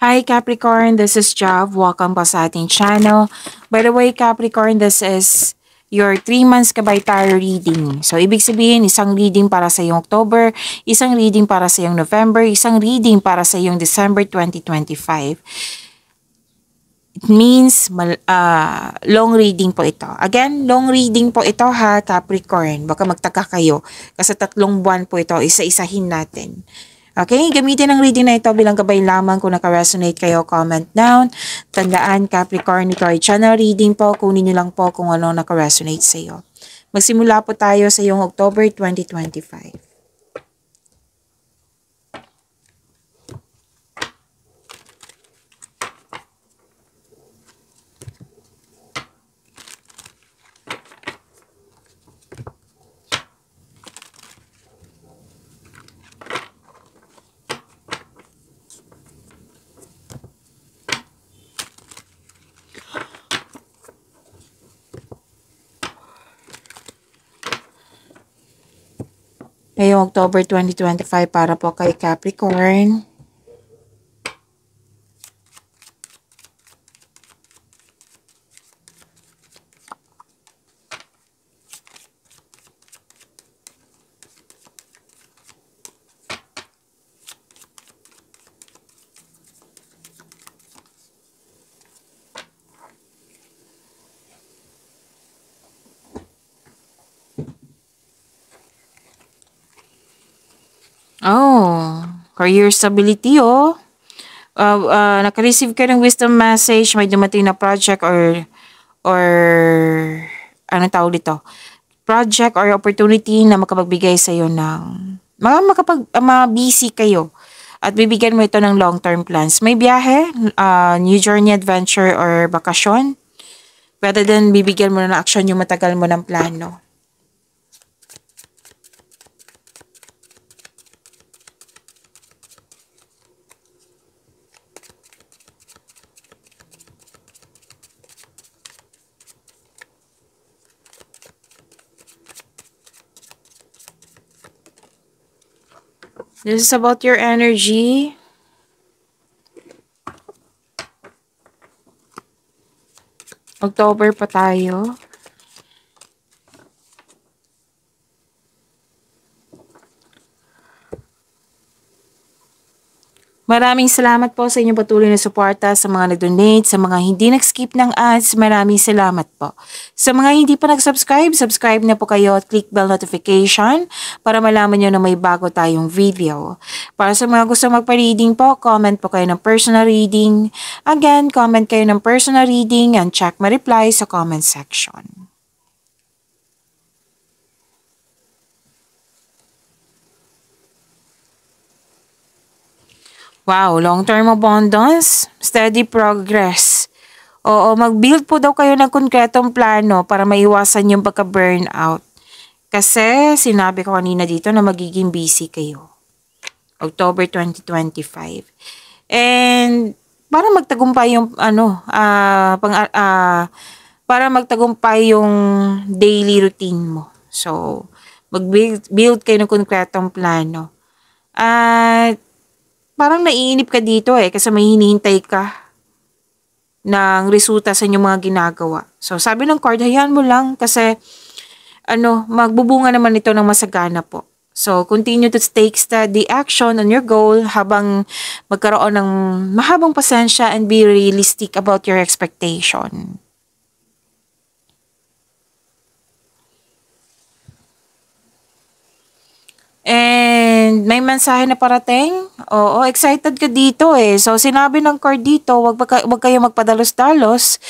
Hi Capricorn, this is Jav. Welcome po sa ating channel. By the way, Capricorn, this is your 3 months kabay tarot reading. So, ibig sabihin, isang reading para sa iyong October, isang reading para sa iyong November, isang reading para sa iyong December 2025. It means long reading po ito. Again, long reading po ito ha, Capricorn. Baka magtaka kayo kasi 3 buwan po ito, isa-isahin natin. Okay, gamitin ang reading na ito bilang gabay lamang. Kung naka-resonate kayo, comment down. Tandaan, Capricorn, ito ay channel reading po. Kunin nyo lang po kung ano naka-resonate sa iyo. Magsimula po tayo sa iyong October 2025. Ngayong October 2025 para po kay Capricorn. Oh, career stability oh. Naka-receive ka ng wisdom message, may dumating na project or anong tawag dito? Project or opportunity na makapagbigay sa iyo ng busy kayo at bibigyan mo ito ng long-term plans. May biyahe, new journey, adventure or bakasyon. Rather than bibigyan mo na ng action yung matagal mo ng plano. This is about your energy. October pa tayo. Maraming salamat po sa inyong patuloy na suporta, sa mga nag-donate, sa mga hindi nag-skip ng ads, maraming salamat po. Sa mga hindi pa nag-subscribe, subscribe na po kayo at click bell notification para malaman nyo na may bago tayong video. Para sa mga gusto magpa-reading po, comment po kayo ng personal reading. Again, comment kayo ng personal reading and check my reply sa comment section. Wow, long-term abundance, steady progress. Oo, mag-build po daw kayo ng konkretong plano para maiwasan yung pagka-burnout. Kasi sinabi ko kanina dito na magiging busy kayo. October 2025. And para magtagumpay yung para magtagumpay yung daily routine mo. So, mag-build kayo ng konkretong plano. At parang naiinip ka dito kasi may hinihintay ka ng resulta sa inyong mga ginagawa. So, sabi ng card, hayaan mo lang kasi magbubunga naman ito ng masagana po. So, continue to take steady action on your goal habang magkaroon ng mahabang pasensya and be realistic about your expectation. And may mensahe na parating. Oo, excited ka dito So, sinabi ng card dito, wag kayo magpadalos-dalos.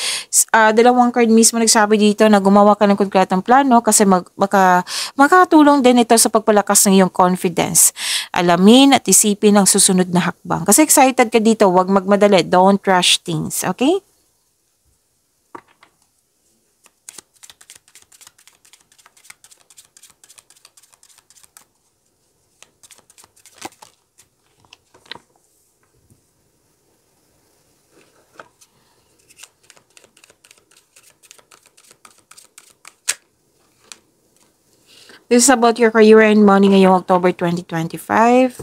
Dalawang card mismo nagsabi dito na gumawa ka ng konkretong plano kasi makatulong din ito sa pagpalakas ng iyong confidence. Alamin at isipin ang susunod na hakbang. Kasi excited ka dito, wag magmadali. Don't rush things, okay? This is about your career and money ngayong October 2025.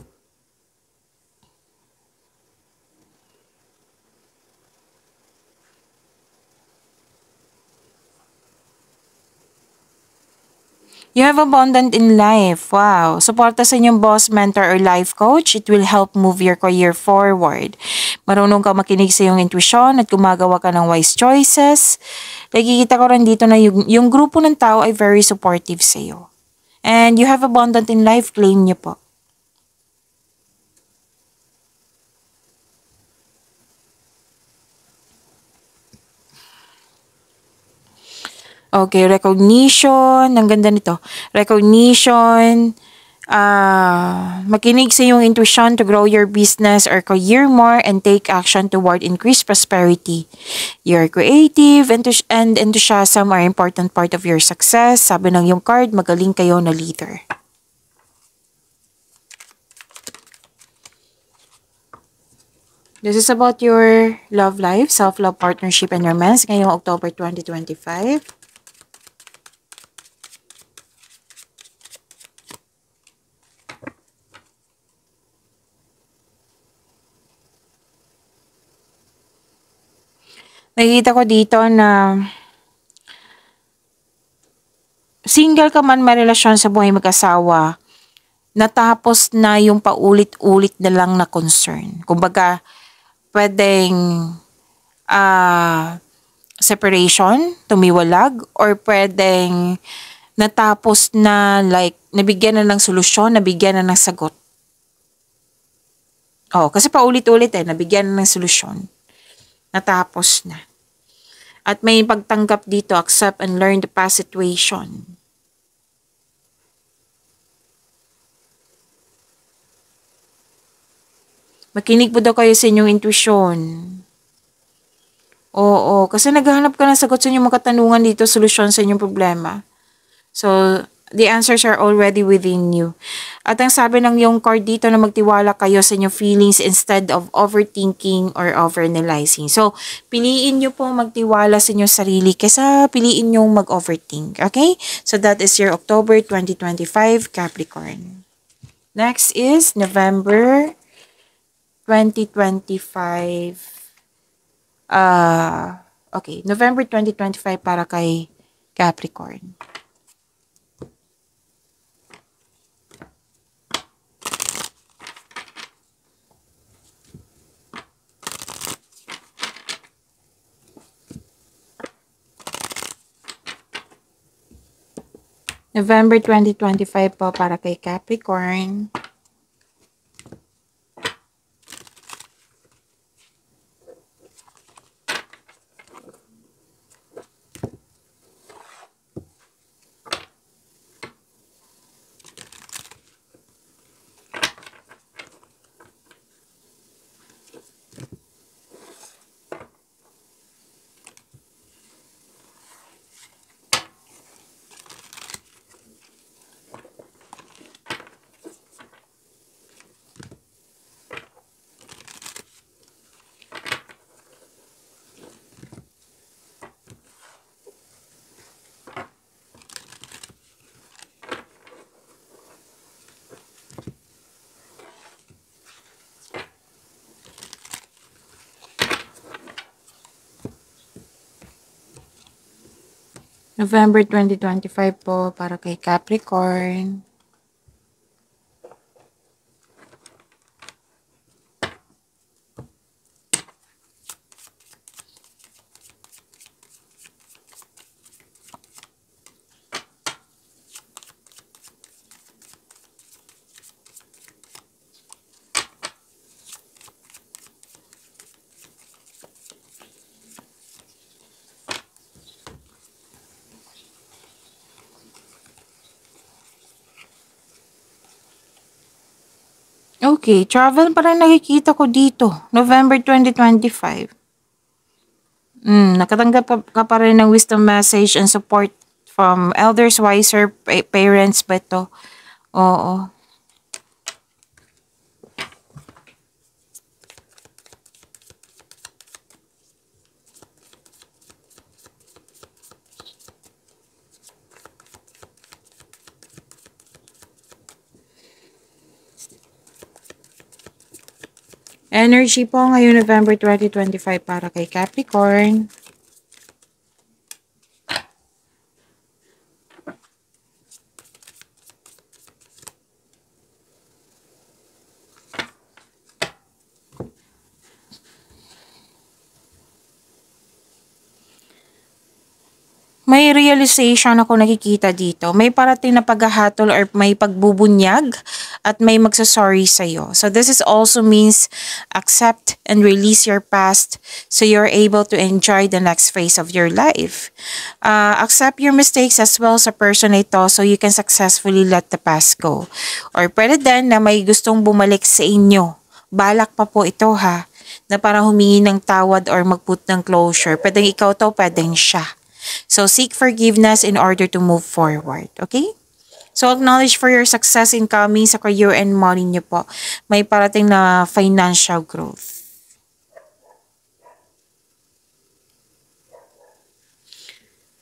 You have abundant in life. Wow. Suporta sa inyong boss, mentor, or life coach. It will help move your career forward. Marunong ka makinig sa iyong intuition at gumagawa ka ng wise choices. Nakikita ko rin dito na yung grupo ng tao ay very supportive sa iyo. And you have abundant in life. Claim niyo po. Okay, recognition. Ang ganda nito. Recognition. Makinig sa iyong intuition to grow your business or career more and take action toward increased prosperity. Your creative and enthusiasm are important part of your success. Sabi ng iyong card, magaling kayo na leader. This is about your love life, self-love, partnership, and romance ngayong October 2025. Nakikita ko dito na single ka man, may relasyon sa buhay mag-asawa, natapos na yung paulit-ulit na lang na concern. Kumbaga, pwedeng separation, tumiwalag, or pwedeng natapos na, like, nabigyan na ng solusyon, nabigyan na ng sagot. Kasi paulit-ulit nabigyan na ng solusyon. Natapos na. At may pagtanggap dito, accept and learn the past situation. Makinig po daw kayo sa inyong intuition. Oo, kasi naghahanap ka ng sagot sa inyong mga katanungan dito, solusyon sa inyong problema. So, the answers are already within you. At ang sabi ng yung card dito na magtiwala kayo sa inyong feelings instead of overthinking or overanalyzing. So, piliin nyo po magtiwala sa inyong sarili kaysa piliin nyo mag-overthink. Okay? So, that is your October 2025 Capricorn. Next is November 2025. Okay, November 2025 para kay Capricorn. November 2025 po para kay Capricorn. November 2025 po para kay Capricorn. Okay, travel pa rin nakikita ko dito. November 2025. Nakatanggap ka pa rin ng wisdom message and support from elders, wiser, parents ba ito? Oo. Energy po ngayon November 2025 para kay Capricorn. May realization ako nakikita dito. May parating na paghahatol or may pagbubunyag at may magsasorry sa'yo. So this is also means accept and release your past so you're able to enjoy the next phase of your life. Accept your mistakes as well sa person na ito so you can successfully let the past go. Or pwede din na may gustong bumalik sa inyo. Balak pa po ito ha, na parang humingi ng tawad or mag-put ng closure. Pwedeng ikaw to, pwedeng siya. So, seek forgiveness in order to move forward. Okay? So, acknowledge for your success incoming sa career and money niyo po. May parating na financial growth.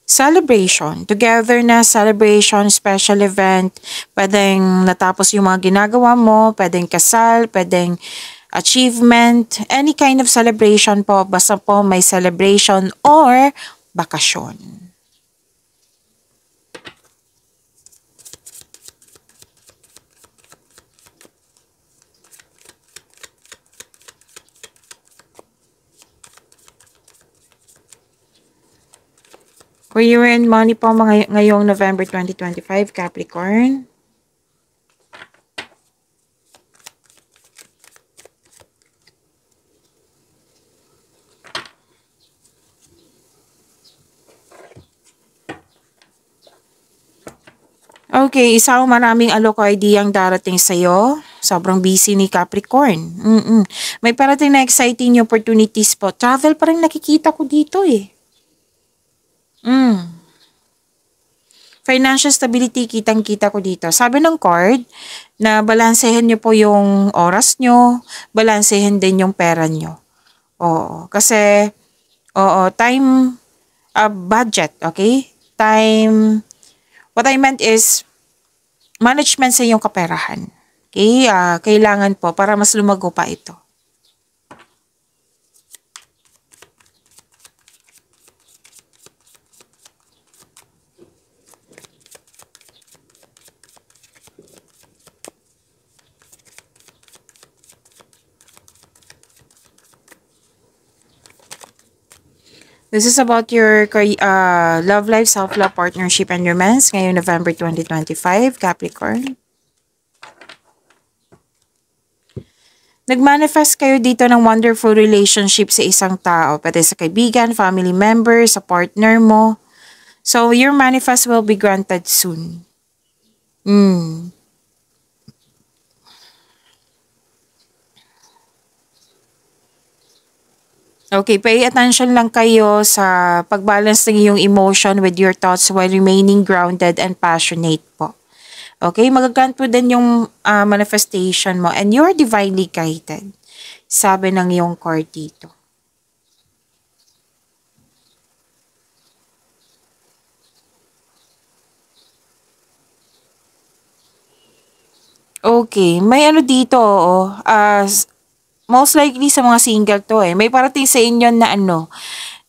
Celebration. Together na celebration, special event. Pwedeng natapos yung mga ginagawa mo. Pwedeng kasal. Pwedeng achievement. Any kind of celebration po. Basta po may celebration or bakasyon. Career and money po ngayong November 2025, Capricorn. Okay, isang maraming alok idea ang darating sa'yo. Sobrang busy ni Capricorn. May parating na exciting opportunities po. Travel pa rin nakikita ko dito eh. Financial stability, kitang-kita ko dito. Sabi ng card, na balansehin nyo po yung oras nyo, balansehin din yung pera nyo. Oo, kasi, time, budget, okay? Time, what I meant is, management sa iyong kaperahan. Okay? Kailangan po para mas lumago pa ito. This is about your love life, self-love, partnership, and romance ngayong November 2025, Capricorn. Nag-manifest kayo dito ng wonderful relationship sa isang tao, pati sa kaibigan, family member, sa partner mo. So, your manifest will be granted soon. Okay, pay attention lang kayo sa pag-balance ng iyong emotion with your thoughts while remaining grounded and passionate po. Okay, magagrant po din yung manifestation mo and you're divinely guided. Sabi ng iyong card dito. Okay, may ano dito, most likely sa mga single to eh. May parating sa inyo na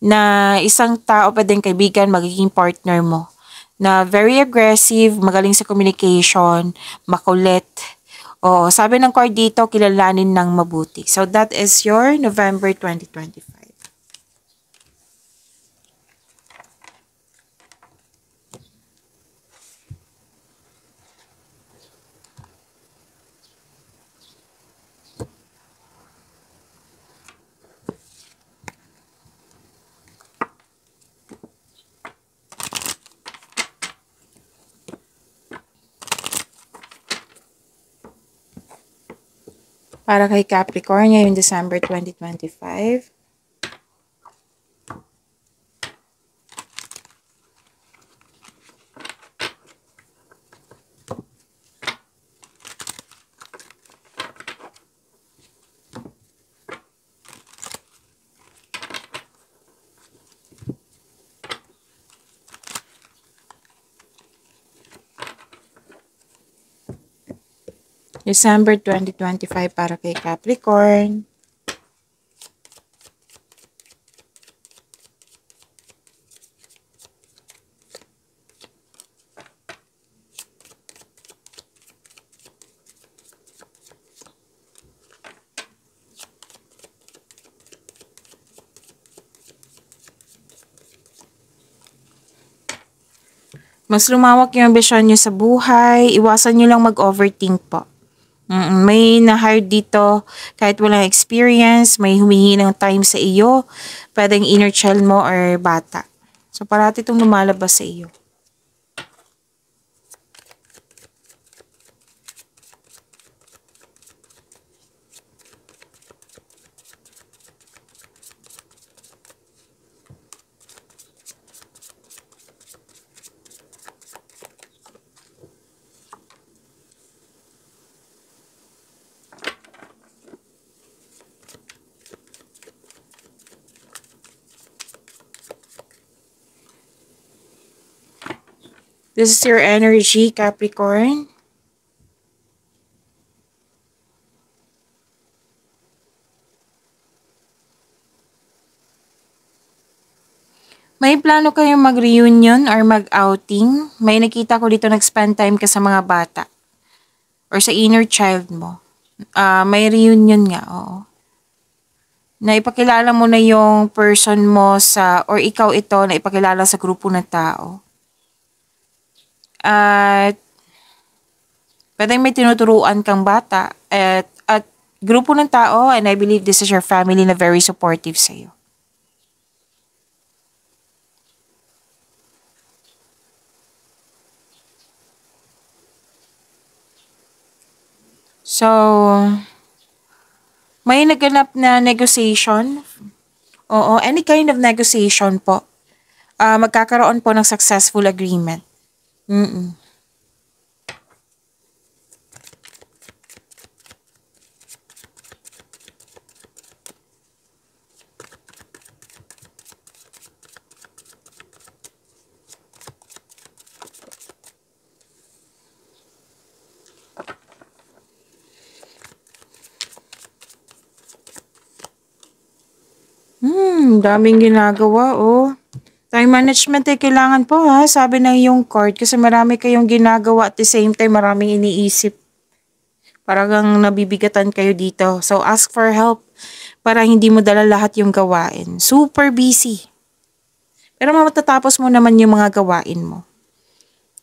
na isang tao pa din kaibigan, magiging partner mo. Na very aggressive, magaling sa communication, makulit. Sabi ng card dito, kilalanin ng mabuti. So that is your November 2025. Para kay Capricorn ngayong December 2025. December 2025 para kay Capricorn. Mas lumawak yung ambisyon nyo sa buhay. Iwasan nyo lang mag-overthink po. May na-hire dito kahit walang experience, may humihingi ng time sa iyo, pwedeng inner child mo or bata. So, parati itong lumalabas sa iyo. This is your energy, Capricorn. May plano kayong mag-reunion or mag-outing? May nakita ko dito nag-spend time ka sa mga bata or sa inner child mo. May reunion nga, oo. Na ipakilala mo na yung person mo sa, or ikaw ito na ipakilala sa grupo ng tao. At pwedeng may tinuturuan kang bata at grupo ng tao, and I believe this is your family na very supportive sa'yo. So, may naganap na negotiation. Oo, any kind of negotiation po. Magkakaroon po ng successful agreement. Daming ginagawa, oh. Time management ay kailangan po ha, sabi ng iyong card, kasi marami kayong ginagawa at the same time maraming iniisip. Parang nabibigatan kayo dito. So ask for help para hindi mo dala lahat yung gawain. Super busy. Pero matatapos mo naman yung mga gawain mo.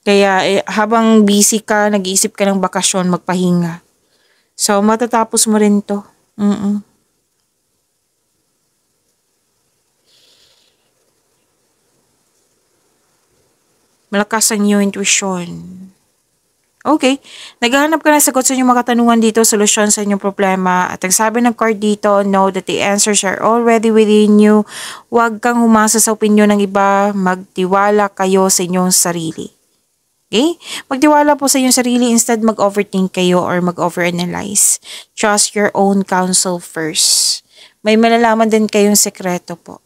Kaya habang busy ka, nag-iisip ka ng bakasyon, magpahinga. So matatapos mo rin to. Malakas ang iyong intuition. Okay, naghahanap ka ng sagot sa inyong mga katanungan dito, solusyon sa inyong problema. At ang sabi ng card dito, know that the answers are already within you. Huwag kang humasa sa opinyon ng iba, magtiwala kayo sa inyong sarili. Okay? Magtiwala po sa inyong sarili, instead mag-overthink kayo or mag-overanalyze. Trust your own counsel first. May malalaman din kayong sekreto po.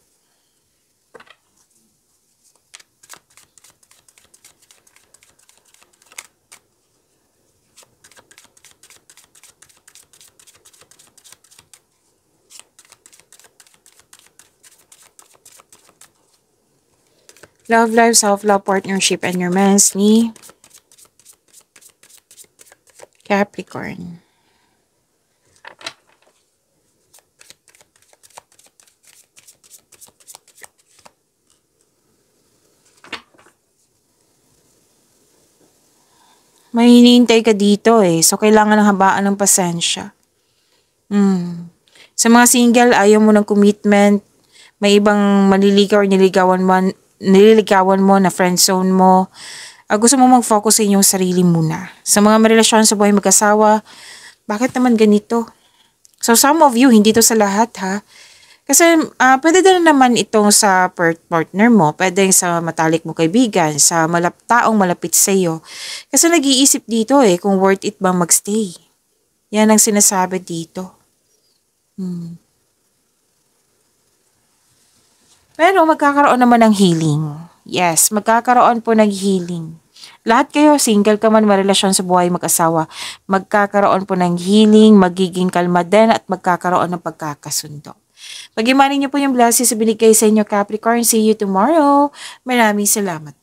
Love life, self-love, partnership, and romance ni Capricorn. May hinihintay ka dito eh. So, kailangan ng habaan ng pasensya. Sa mga single, ayaw mo ng commitment. May ibang maliligaw or nililigawan mo na friend zone mo. Gusto mo mag-focus sa inyong sarili muna. Sa mga marelasyon sa buhay mag-asawa, bakit naman ganito? So some of you, hindi to sa lahat ha. Kasi pwede din naman itong sa partner mo, pwede sa matalik mo kaibigan, sa taong malapit sa iyo. Kasi nag-iisip dito eh kung worth it bang magstay. Yan ang sinasabi dito. Pero magkakaroon naman ng healing. Yes, magkakaroon po ng healing. Lahat kayo, single ka man, marelasyon sa buhay mag-asawa, magkakaroon po ng healing, magiging kalma din at magkakaroon ng pagkakasundo. Pag-imanin niyo po yung blessings sa binigay sa inyo, Capricorn. See you tomorrow. Maraming salamat.